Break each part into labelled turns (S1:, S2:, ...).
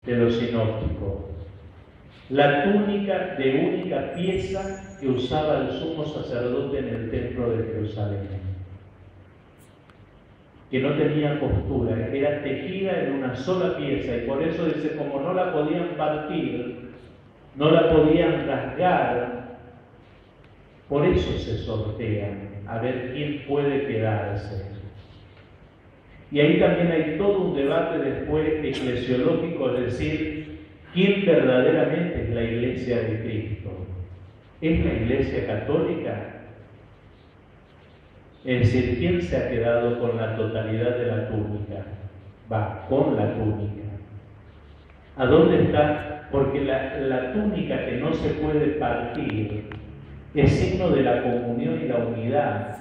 S1: de los sinópticos. La túnica de única pieza que usaba el sumo sacerdote en el templo de Jerusalén, que no tenía costura, era tejida en una sola pieza, y por eso dice, como no la podían partir, no la podían rasgar, por eso se sortean, a ver quién puede quedarse. Y ahí también hay todo un debate después eclesiológico, es decir, ¿quién verdaderamente es la Iglesia de Cristo? ¿Es la Iglesia católica? Es decir, ¿quién se ha quedado con la totalidad de la túnica? Va, con la túnica. ¿A dónde está? Porque la túnica que no se puede partir es signo de la comunión y la unidad,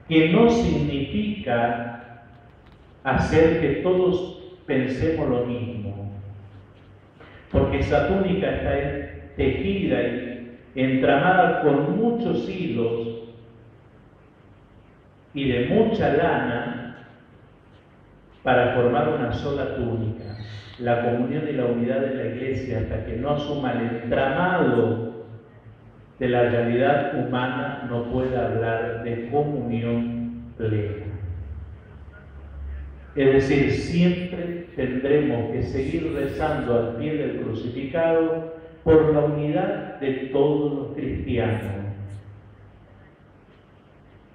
S1: que no significa hacer que todos pensemos lo mismo, porque esa túnica está tejida y entramada con muchos hilos y de mucha lana para formar una sola túnica. La comunión y la unidad de la Iglesia, hasta que no asuma el entramado de la realidad humana, no puede hablar de comunión plena. Es decir, siempre tendremos que seguir rezando al pie del crucificado por la unidad de todos los cristianos,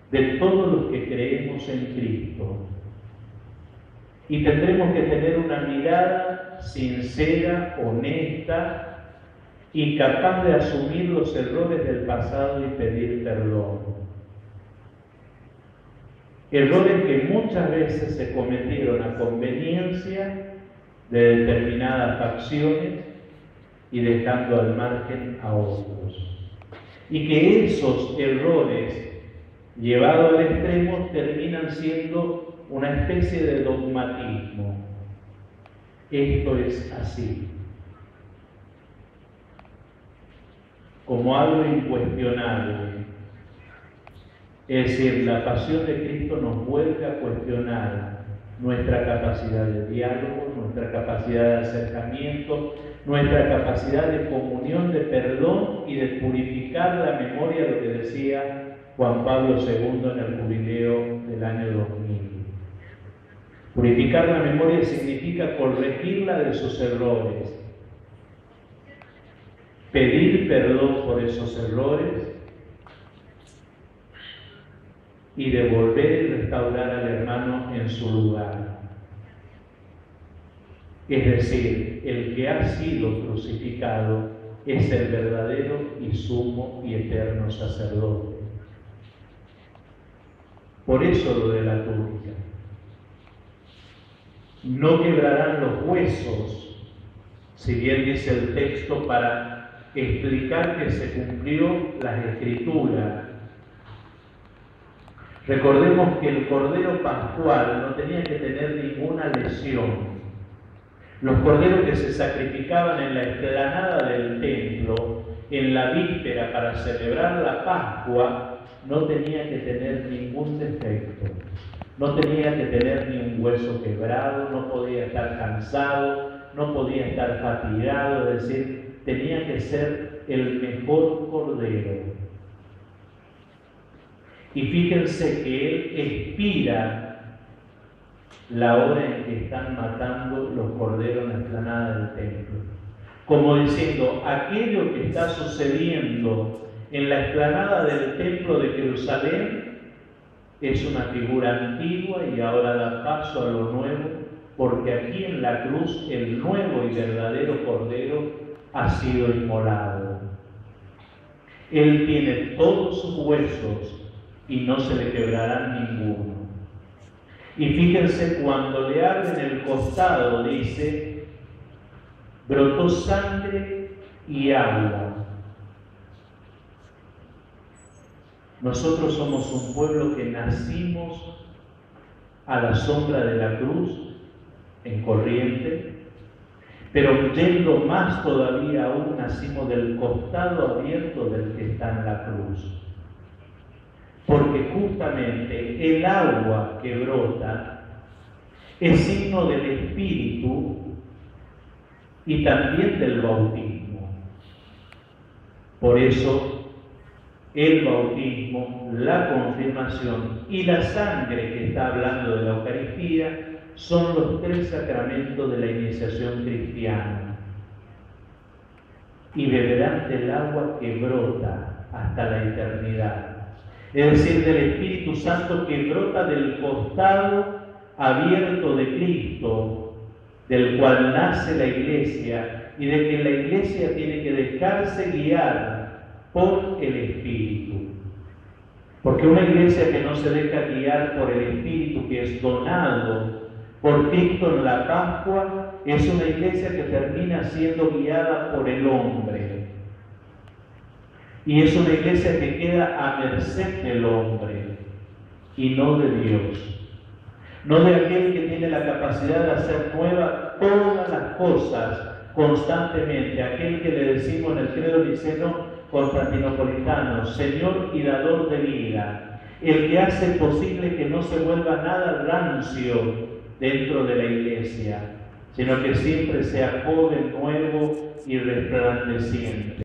S1: de todos los que creemos en Cristo. Y tendremos que tener una mirada sincera, honesta y capaz de asumir los errores del pasado y pedir perdón. Errores que muchas veces se cometieron a conveniencia de determinadas facciones y dejando al margen a otros. Y que esos errores, llevados al extremo, terminan siendo una especie de dogmatismo. Esto es así. Como algo incuestionable. Es decir, la pasión de Cristo nos vuelve a cuestionar nuestra capacidad de diálogo, nuestra capacidad de acercamiento, nuestra capacidad de comunión, de perdón y de purificar la memoria, lo que decía Juan Pablo II en el jubileo del año 2000. Purificar la memoria significa corregirla de sus errores, pedir perdón por esos errores y devolver y restaurar al hermano en su lugar. Es decir, el que ha sido crucificado es el verdadero y sumo y eterno sacerdote. Por eso lo de la túnica. No quebrarán los huesos, si bien dice el texto, para explicar que se cumplió las Escrituras. Recordemos que el Cordero Pascual no tenía que tener ninguna lesión. Los corderos que se sacrificaban en la explanada del templo, en la víspera para celebrar la Pascua, no tenía que tener ningún defecto. No tenía que tener ni un hueso quebrado, no podía estar cansado, no podía estar fatigado, es decir, tenía que ser el mejor cordero. Y fíjense que él expira la hora en que están matando los corderos en la explanada del templo. Como diciendo, aquello que está sucediendo en la explanada del templo de Jerusalén es una figura antigua y ahora da paso a lo nuevo, porque aquí en la cruz el nuevo y verdadero cordero ha sido inmolado. Él tiene todos sus huesos y no se le quebrarán ninguno. Y fíjense, cuando le abren el costado, dice, brotó sangre y agua. Nosotros somos un pueblo que nacimos a la sombra de la cruz, en Corrientes, pero yendo más todavía aún, nacimos del costado abierto del que está en la cruz. Porque justamente el agua que brota es signo del Espíritu y también del bautismo. Por eso, el bautismo, la confirmación y la sangre que está hablando de la Eucaristía son los tres sacramentos de la iniciación cristiana. Y beberán del agua que brota hasta la eternidad. Es decir, del Espíritu Santo que brota del costado abierto de Cristo, del cual nace la Iglesia, y de que la Iglesia tiene que dejarse guiar por el Espíritu. Porque una Iglesia que no se deja guiar por el Espíritu, que es donado por Cristo en la Pascua, es una Iglesia que termina siendo guiada por el hombre. Y es una Iglesia que queda a merced del hombre y no de Dios. No de aquel que tiene la capacidad de hacer nuevas todas las cosas constantemente. Aquel que le decimos en el credo niceno-constantinopolitano, Señor y dador de vida. El que hace posible que no se vuelva nada rancio dentro de la Iglesia, sino que siempre sea joven, nuevo y resplandeciente.